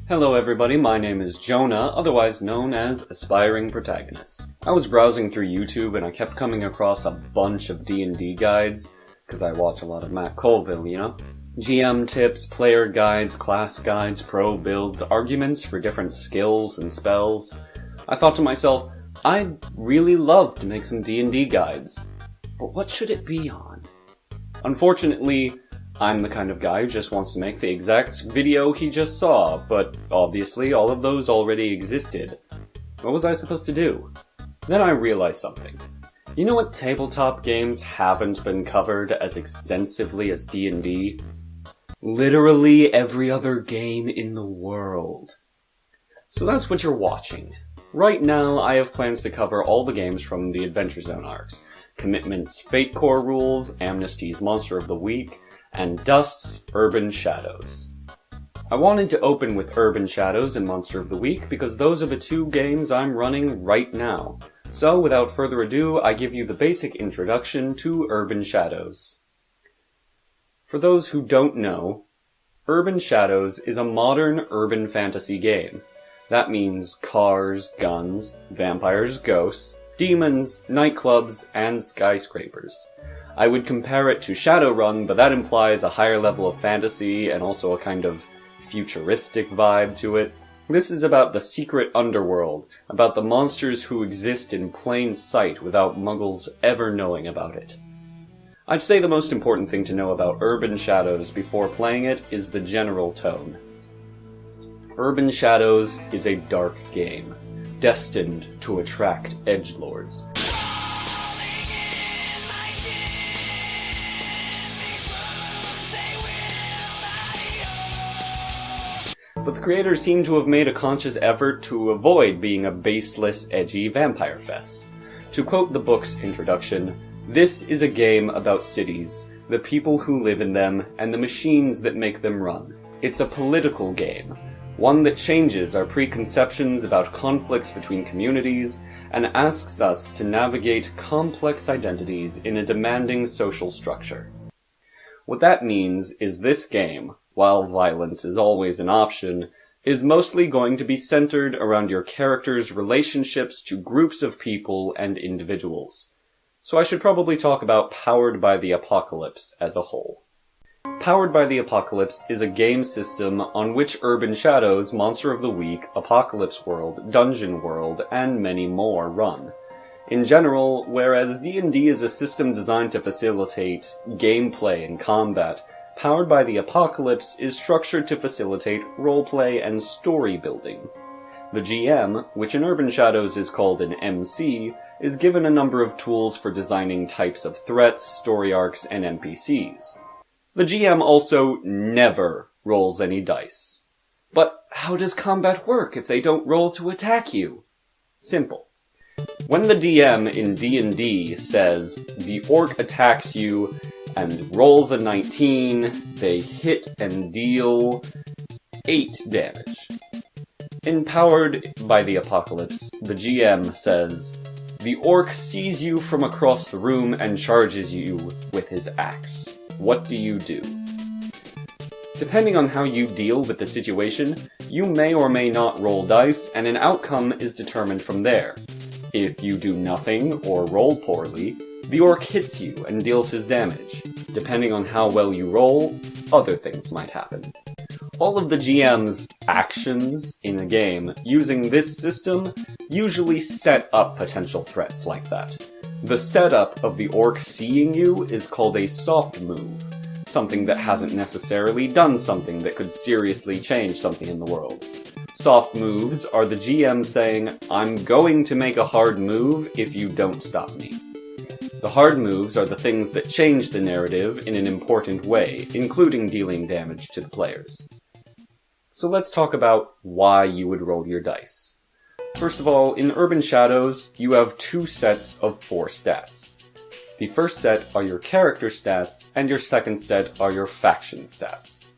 Hello everybody, my name is Jonah, otherwise known as Aspiring Protagonist. I was browsing through YouTube and I kept coming across a bunch of D&D guides, because I watch a lot of Matt Colville, you know? GM tips, player guides, class guides, pro builds, arguments for different skills and spells. I thought to myself, I'd really love to make some D&D guides, but what should it be on? Unfortunately, I'm the kind of guy who just wants to make the exact video he just saw, but obviously all of those already existed. What was I supposed to do? Then I realized something. You know what tabletop games haven't been covered as extensively as D&D? Literally every other game in the world. So that's what you're watching. Right now, I have plans to cover all the games from the Adventure Zone arcs. Commitment's Fate Core rules, Amnesty's Monster of the Week, and Dust's Urban Shadows. I wanted to open with Urban Shadows and Monster of the Week because those are the two games I'm running right now. So without further ado, I give you the basic introduction to Urban Shadows. For those who don't know, Urban Shadows is a modern urban fantasy game. That means cars, guns, vampires, ghosts, demons, nightclubs, and skyscrapers. I would compare it to Shadowrun, but that implies a higher level of fantasy and also a kind of futuristic vibe to it. This is about the secret underworld, about the monsters who exist in plain sight without muggles ever knowing about it. I'd say the most important thing to know about Urban Shadows before playing it is the general tone. Urban Shadows is a dark game, destined to attract edgelords. But the creators seem to have made a conscious effort to avoid being a baseless, edgy vampire fest. To quote the book's introduction, "This is a game about cities, the people who live in them, and the machines that make them run. It's a political game, one that changes our preconceptions about conflicts between communities, and asks us to navigate complex identities in a demanding social structure." What that means is this game, while violence is always an option, is mostly going to be centered around your character's relationships to groups of people and individuals. So I should probably talk about Powered by the Apocalypse as a whole. Powered by the Apocalypse is a game system on which Urban Shadows, Monster of the Week, Apocalypse World, Dungeon World, and many more run. In general, whereas D&D is a system designed to facilitate gameplay and combat, Powered by the Apocalypse is structured to facilitate roleplay and story building. The GM, which in Urban Shadows is called an MC, is given a number of tools for designing types of threats, story arcs, and NPCs. The GM also never rolls any dice. But how does combat work if they don't roll to attack you? Simple. When the DM in D&D says, the orc attacks you and rolls a 19, they hit and deal 8 damage. In Powered by the Apocalypse, the GM says, the orc sees you from across the room and charges you with his axe. What do you do? Depending on how you deal with the situation, you may or may not roll dice, and an outcome is determined from there. If you do nothing or roll poorly, the orc hits you and deals his damage. Depending on how well you roll, other things might happen. All of the GM's actions in a game using this system usually set up potential threats like that. The setup of the orc seeing you is called a soft move, something that hasn't necessarily done something that could seriously change something in the world. Soft moves are the GM saying, I'm going to make a hard move if you don't stop me. The hard moves are the things that change the narrative in an important way, including dealing damage to the players. So let's talk about why you would roll your dice. First of all, in Urban Shadows, you have 2 sets of 4 stats. The first set are your character stats, and your second set are your faction stats.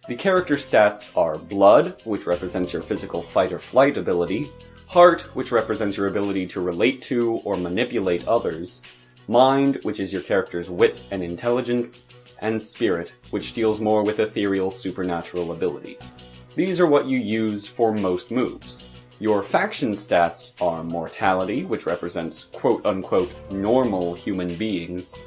The character stats are Blood, which represents your physical fight or flight ability, Heart, which represents your ability to relate to or manipulate others, Mind, which is your character's wit and intelligence, and Spirit, which deals more with ethereal supernatural abilities. These are what you use for most moves. Your faction stats are Mortality, which represents quote-unquote normal human beings,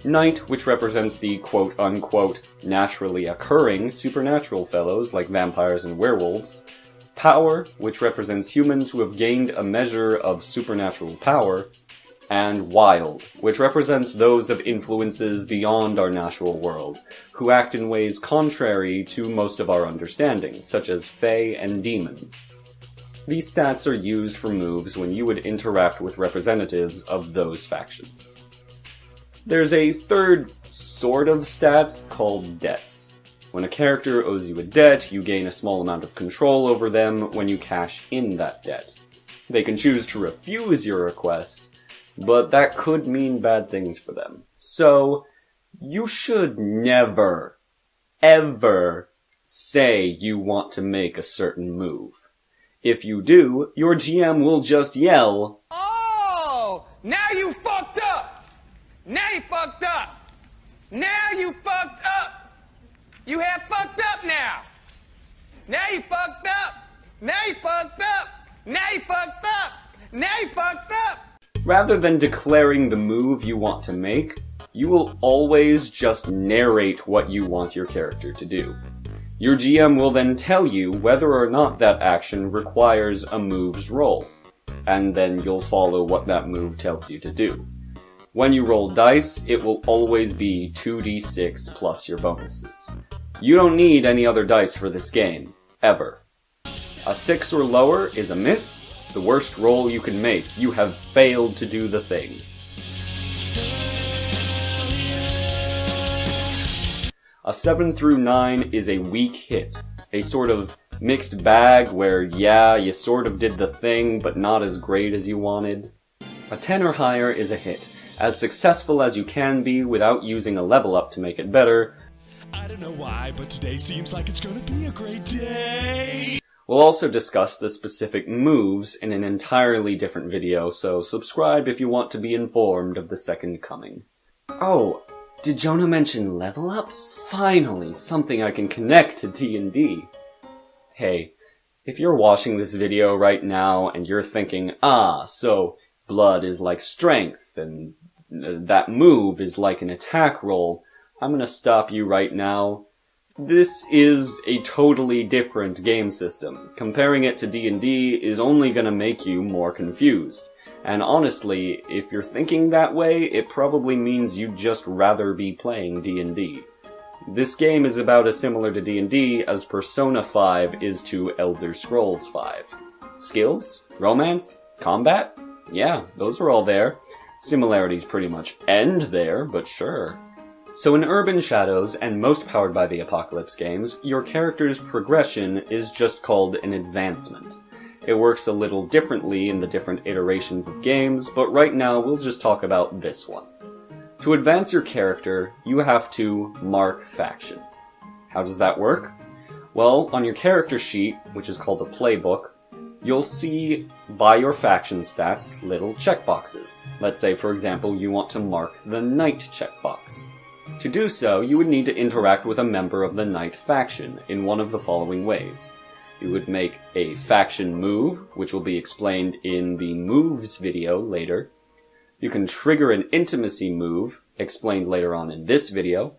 Night, which represents the quote-unquote naturally occurring supernatural fellows like vampires and werewolves, Power, which represents humans who have gained a measure of supernatural power, and Wild, which represents those of influences beyond our natural world, who act in ways contrary to most of our understanding, such as Fae and demons. These stats are used for moves when you would interact with representatives of those factions. There's a third sort of stat called debts. When a character owes you a debt, you gain a small amount of control over them when you cash in that debt. They can choose to refuse your request, but that could mean bad things for them. So, you should never, ever say you want to make a certain move. If you do, your GM will just yell, "Oh, now you fucked up! Now you fucked up! Now you fucked up! You have fucked up now! Now you fucked up! Now you fucked up! Now you fucked up! Now you fucked up!" Rather than declaring the move you want to make, you will always just narrate what you want your character to do. Your GM will then tell you whether or not that action requires a move's roll, and then you'll follow what that move tells you to do. When you roll dice, it will always be 2d6 plus your bonuses. You don't need any other dice for this game, ever. A 6 or lower is a miss, the worst roll you can make. You have failed to do the thing. A 7 through 9 is a weak hit, a sort of mixed bag where, yeah, you sort of did the thing, but not as great as you wanted. A 10 or higher is a hit, as successful as you can be without using a level up to make it better. I don't know why, but today seems like it's gonna be a great day! We'll also discuss the specific moves in an entirely different video, so subscribe if you want to be informed of the second coming. Oh, did Jonah mention level ups? Finally, something I can connect to D&D. Hey, if you're watching this video right now and you're thinking, so blood is like strength and that move is like an attack roll, I'm gonna stop you right now. This is a totally different game system. Comparing it to D&D is only gonna make you more confused. And honestly, if you're thinking that way, it probably means you'd just rather be playing D&D. This game is about as similar to D&D as Persona 5 is to Elder Scrolls 5. Skills? Romance? Combat? Yeah, those are all there. Similarities pretty much end there, but sure. So in Urban Shadows, and most Powered by the Apocalypse games, your character's progression is just called an advancement. It works a little differently in the different iterations of games, but right now we'll just talk about this one. To advance your character, you have to mark faction. How does that work? Well, on your character sheet, which is called a playbook, you'll see by your faction stats little checkboxes. Let's say, for example, you want to mark the Knight checkbox. To do so, you would need to interact with a member of the Knight faction in one of the following ways. You would make a faction move, which will be explained in the moves video later. You can trigger an intimacy move, explained later on in this video.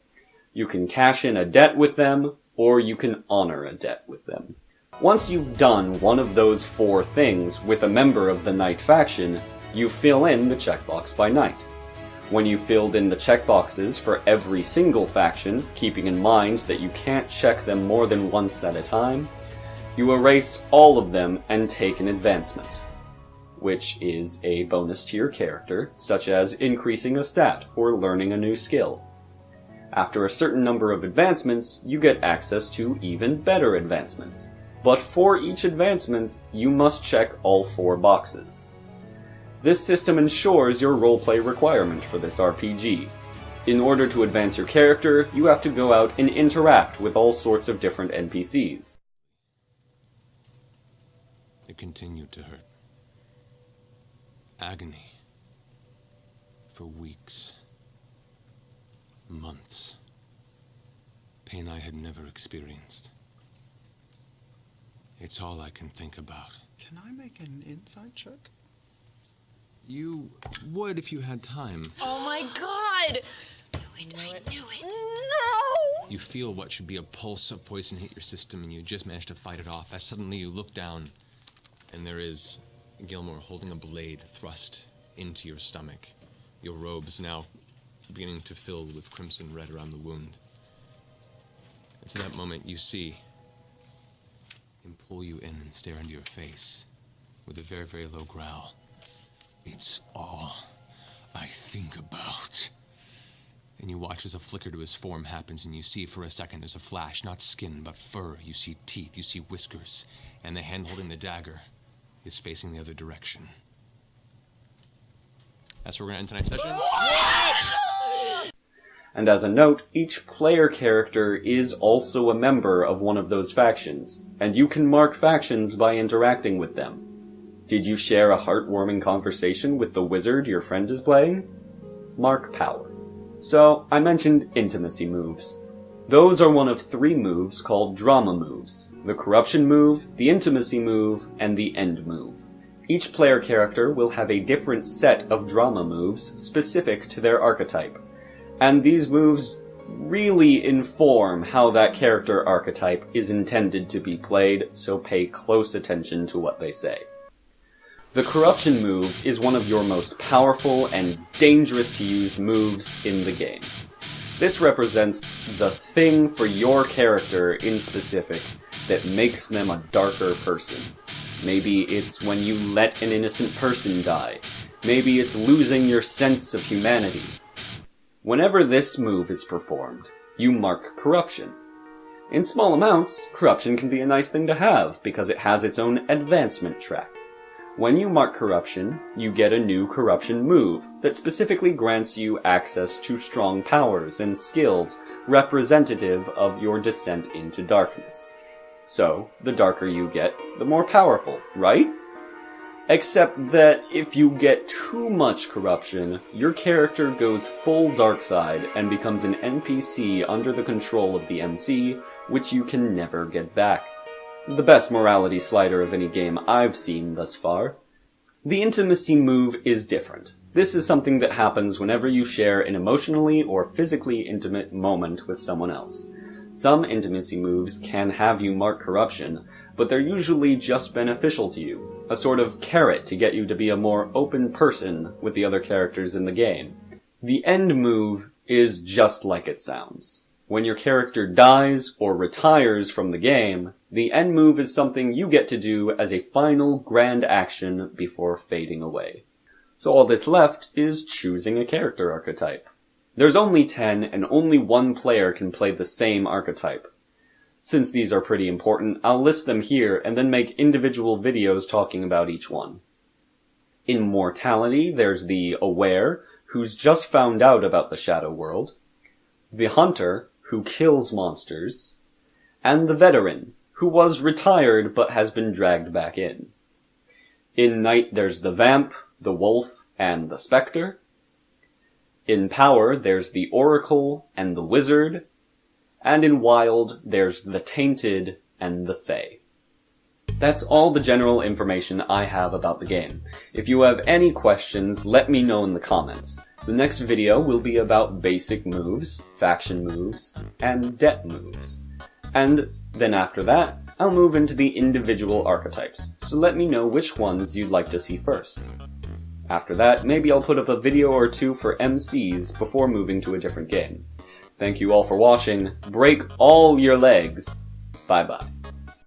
You can cash in a debt with them, or you can honor a debt with them. Once you've done one of those 4 things with a member of the Knight faction, you fill in the checkbox by Knight. When you've filled in the checkboxes for every single faction, keeping in mind that you can't check them more than once at a time, you erase all of them and take an advancement, which is a bonus to your character, such as increasing a stat or learning a new skill. After a certain number of advancements, you get access to even better advancements. But for each advancement, you must check all 4 boxes. This system ensures your roleplay requirement for this RPG. In order to advance your character, you have to go out and interact with all sorts of different NPCs. It continued to hurt. Agony. For weeks. Months. Pain I had never experienced. It's all I can think about. Can I make an insight check? You would if you had time. Oh my god! I knew it. No! You feel what should be a pulse of poison hit your system, and you just manage to fight it off as suddenly you look down, and there is Gilmore holding a blade thrust into your stomach. Your robes now beginning to fill with crimson red around the wound. And to that moment you see him pull you in and stare into your face with a very, very low growl. It's all I think about. And you watch as a flicker to his form happens, and you see for a second there's a flash, not skin, but fur. You see teeth, you see whiskers, and the hand holding the dagger is facing the other direction. That's where we're going to end tonight's session. And as a note, each player character is also a member of one of those factions, and you can mark factions by interacting with them. Did you share a heartwarming conversation with the wizard your friend is playing? Mark power. So, I mentioned intimacy moves. Those are one of 3 moves called drama moves: the corruption move, the intimacy move, and the end move. Each player character will have a different set of drama moves specific to their archetype, and these moves really inform how that character archetype is intended to be played, so pay close attention to what they say. The corruption move is one of your most powerful and dangerous to use moves in the game. This represents the thing for your character in specific that makes them a darker person. Maybe it's when you let an innocent person die. Maybe it's losing your sense of humanity. Whenever this move is performed, you mark corruption. In small amounts, corruption can be a nice thing to have because it has its own advancement track. When you mark corruption, you get a new corruption move that specifically grants you access to strong powers and skills representative of your descent into darkness. So, the darker you get, the more powerful, right? Except that if you get too much corruption, your character goes full dark side and becomes an NPC under the control of the MC, which you can never get back. The best morality slider of any game I've seen thus far. The intimacy move is different. This is something that happens whenever you share an emotionally or physically intimate moment with someone else. Some intimacy moves can have you mark corruption, but they're usually just beneficial to you, a sort of carrot to get you to be a more open person with the other characters in the game. The end move is just like it sounds. When your character dies or retires from the game, the end move is something you get to do as a final grand action before fading away. So all that's left is choosing a character archetype. There's only 10, and only one player can play the same archetype. Since these are pretty important, I'll list them here and then make individual videos talking about each one. In Mortality, there's the Aware, who's just found out about the Shadow World, the Hunter, who kills monsters, and the Veteran, who was retired but has been dragged back in. In Night, there's the Vamp, the Wolf, and the Spectre. In Power, there's the Oracle and the Wizard. And in Wild, there's the Tainted and the Fae. That's all the general information I have about the game. If you have any questions, let me know in the comments. The next video will be about basic moves, faction moves, and debt moves. And then after that, I'll move into the individual archetypes, so let me know which ones you'd like to see first. After that, maybe I'll put up a video or 2 for MCs before moving to a different game. Thank you all for watching. Break all your legs. Bye bye.